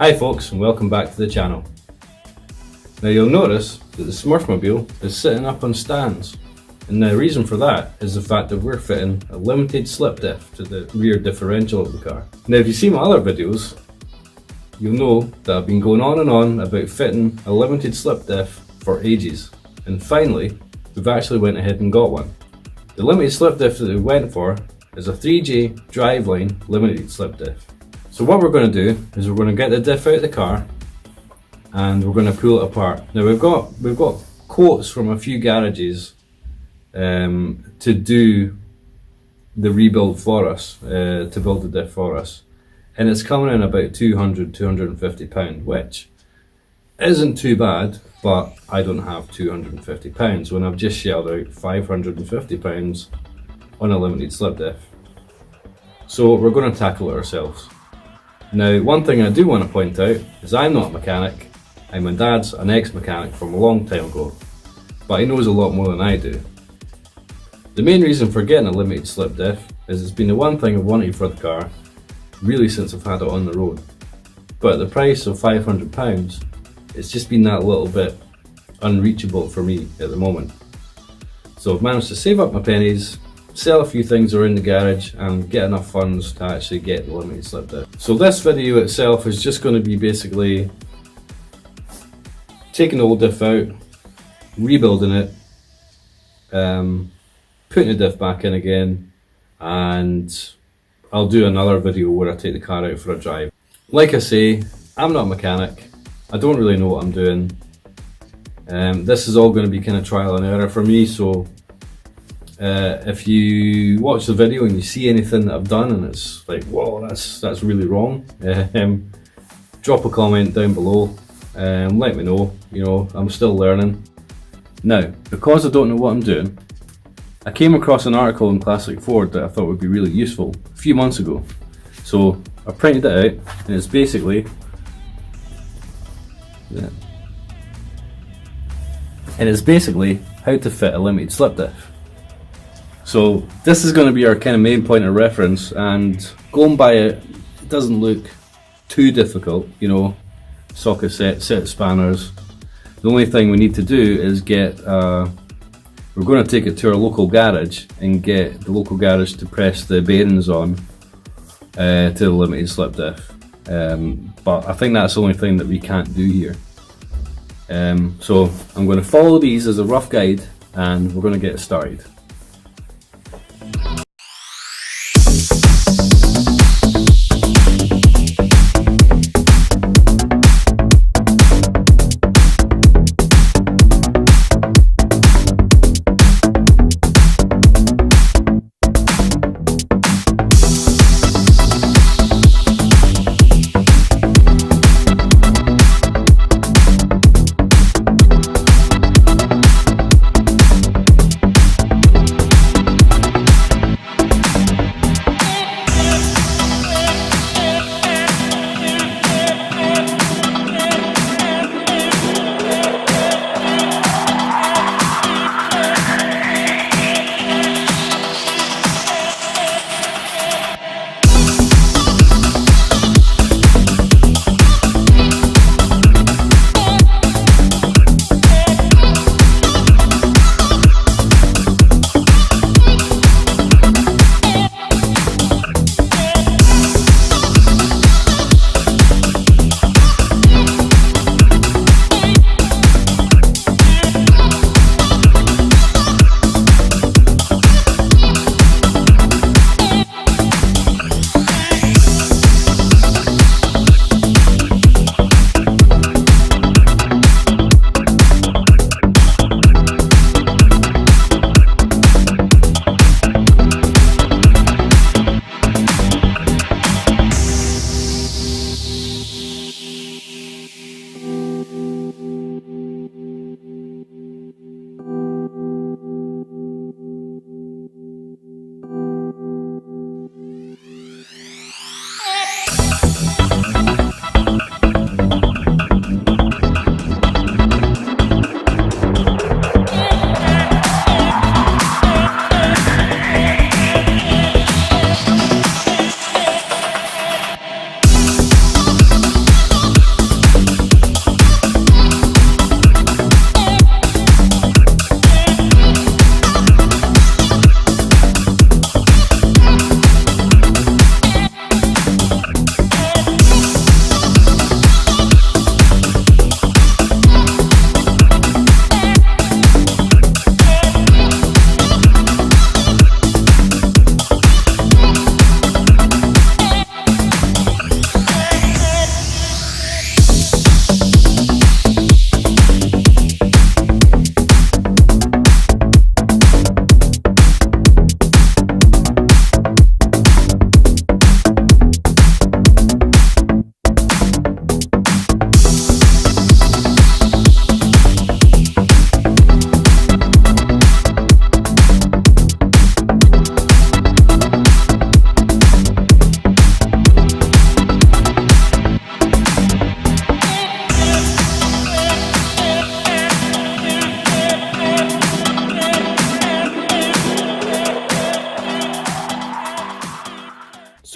Hi folks, and welcome back to the channel. Now you'll notice that the Smurfmobile is sitting up on stands, and the reason for that is the fact that we're fitting a limited slip diff to the rear differential of the car. Now if you see my other videos, you'll know that I've been going on and on about fitting a limited slip diff for ages, and finally we've actually went ahead and got one. The limited slip diff that we went for is a 3J driveline limited slip diff. So what we're going to do is we're going to get the diff out of the car and we're going to pull it apart. Now we've got quotes from a few garages to do the rebuild for us, to build the diff for us, and it's coming in about £250, which isn't too bad, but I don't have £250 when I've just shelled out £550 on a limited slip diff. So we're going to tackle it ourselves. Now, one thing I do want to point out is I'm not a mechanic. My dad's an ex-mechanic from a long time ago, but he knows a lot more than I do. The main reason for getting a limited slip diff is it's been the one thing I've wanted for the car, really since I've had it on the road. But at the price of £500, it's just been that little bit unreachable for me at the moment. So I've managed to save up my pennies, sell a few things around the garage and get enough funds to actually get the limited slip diff. So this video itself is just going to be basically taking the old diff out, rebuilding it, putting the diff back in again, and I'll do another video where I take the car out for a drive. Like I say, I'm not a mechanic, I don't really know what I'm doing. This is all going to be kind of trial and error for me, so if you watch the video and you see anything that I've done and it's like, whoa, that's really wrong, drop a comment down below and let me know. You know, I'm still learning. Now, because I don't know what I'm doing, I came across an article in Classic Ford that I thought would be really useful a few months ago. So I printed it out, and it's basically how to fit a limited slip diff. So this is going to be our kind of main point of reference, and going by it, it doesn't look too difficult, you know, socket set spanners. The only thing we need to do is get, we're going to take it to our local garage and get the local garage to press the bearings on to the limited slip diff. But I think that's the only thing that we can't do here. So I'm going to follow these as a rough guide and we're going to get started.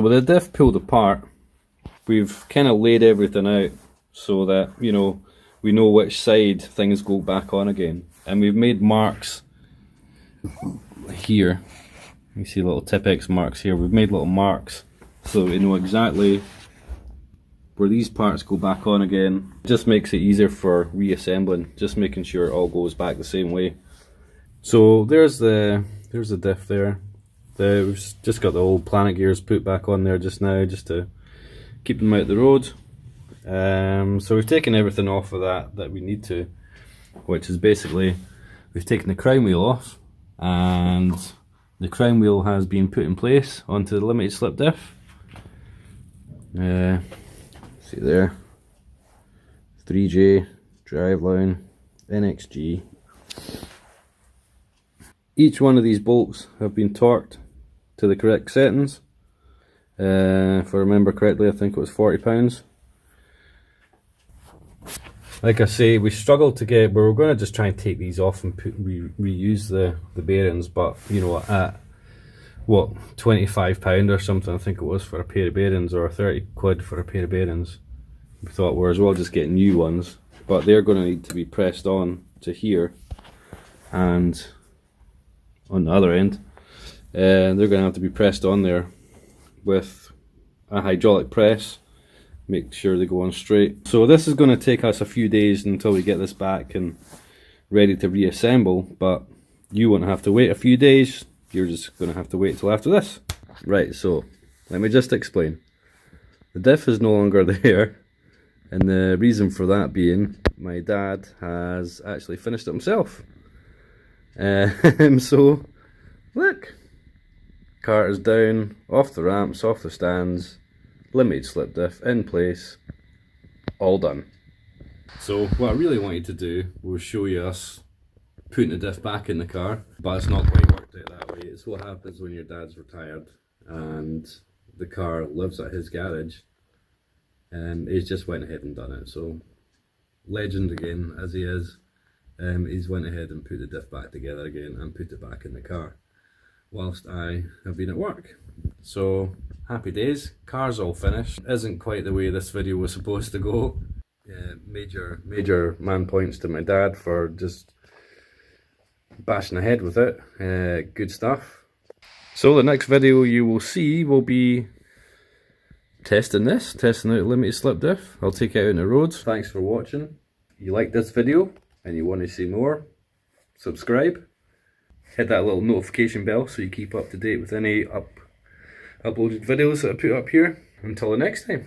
So with the diff pulled apart, we've kind of laid everything out so that, you know, we know which side things go back on again. And we've made marks here. You see little Tipex marks here. We've made little marks so we know exactly where these parts go back on again. It just makes it easier for reassembling, just making sure it all goes back the same way. So there's the diff there. We've just got the old planet gears put back on there just now, just to keep them out the road. So we've taken everything off of that we need to, which is basically we've taken the crown wheel off, and the crown wheel has been put in place onto the limited slip diff. See there, 3J driveline, NXG. Each one of these bolts have been torqued to the correct settings. If I remember correctly, I think it was £40. Like I say, we struggled to get, but we're going to just try and take these off and reuse the bearings, but you know, at what, £25 or something I think it was for a pair of bearings, or 30 quid for a pair of bearings. We thought we're as well just getting new ones, but they're going to need to be pressed on to here, and on the other end, they're going to have to be pressed on there with a hydraulic press, make sure they go on straight. So this is going to take us a few days until we get this back and ready to reassemble, but you won't have to wait a few days, you're just going to have to wait till after this. Right, so let me just explain. The diff is no longer there, and the reason for that being my dad has actually finished it himself. So look, cart is down, off the ramps, off the stands, limited slip diff in place, all done. So what I really wanted to do was show you us putting the diff back in the car, but it's not quite worked out that way. It's what happens when your dad's retired and the car lives at his garage, and he's just went ahead and done it. So legend again as he is, he's went ahead and put the diff back together again and put it back in the car whilst I have been at work. So happy days, car's all finished. Isn't quite the way this video was supposed to go. Major man points to my dad for just bashing ahead with it. Good stuff. So the next video you will see will be testing out limited slip diff. I'll take it out on the roads. Thanks for watching. If you like this video and you want to see more, subscribe. Hit that little notification bell so you keep up to date with any uploaded videos that I put up here. Until the next time.